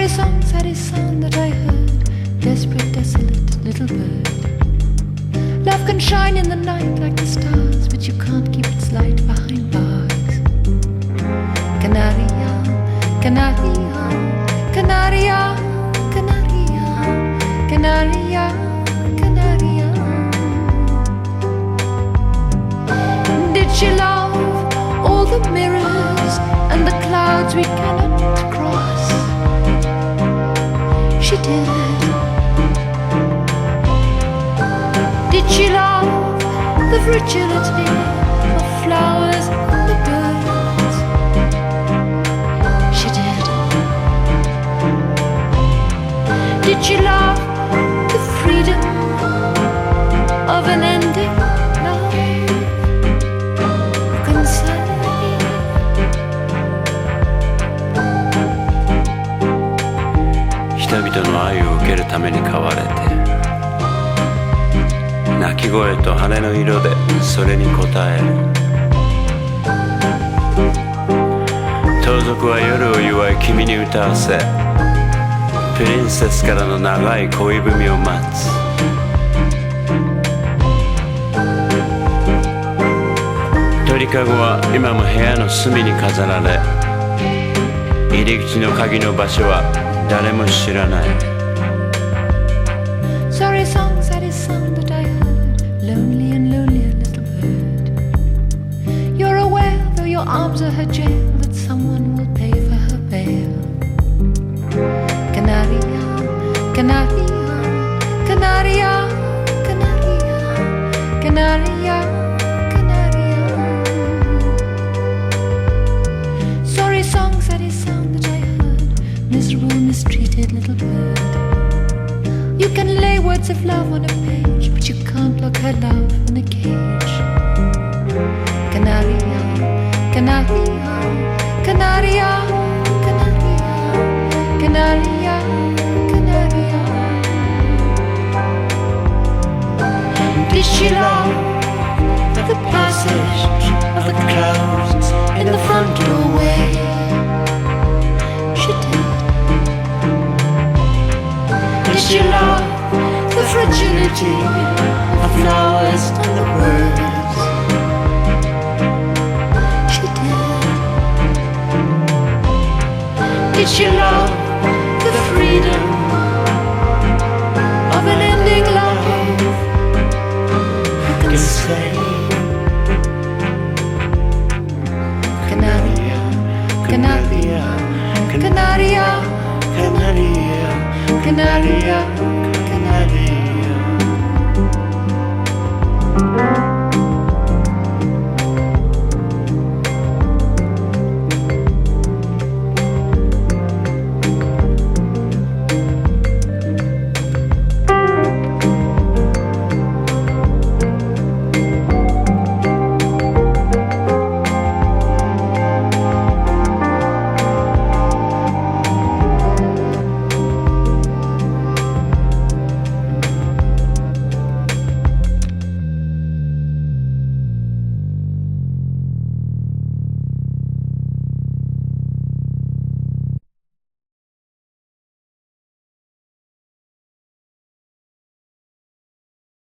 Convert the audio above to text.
song, saddest song that I heard. Desperate, desolate little bird. Love can shine in the night like the stars, but you can't keep its light behind bars. Canaria, Canaria, Canaria, Canaria, Canaria, Canaria. Did she love all the mirrors and the clouds we cannot cross? She did. Did she love the fragility of flowers and the birds? She did. Did she love the freedom of an ending love? Who can say?人々の愛を受けるために飼われて、鳴き声と羽の色でそれに応える。盗賊は夜を祝い君に歌わせ、プリンセスからの長い恋文を待つ。鳥かごは今も部屋の隅に飾られ、入り口の鍵の場所は誰も知らない。 Sorry song, saddest song that I heard. Lonely and lonely little bird. You're aware, though your arms are her jail, that someone will pay for her bail. Canaria, Canaria, Canaria, Canaria, Canaria, Canaria. Sorry song, saddest song that I heard. Miserable, mistreated little bird. You can lay words of love on a page, but you can't lock her love in a cage. Canaria, Canaria, Canaria, Canaria, Canaria, Canaria. Did she love the passage of the clouds in the front doorway? She did. Did she love the fragility of flowers and the birds? She did. Did she love the freedom of an ending love? Who can say? Canaria, Canaria, Canaria, Canaria, Canaria.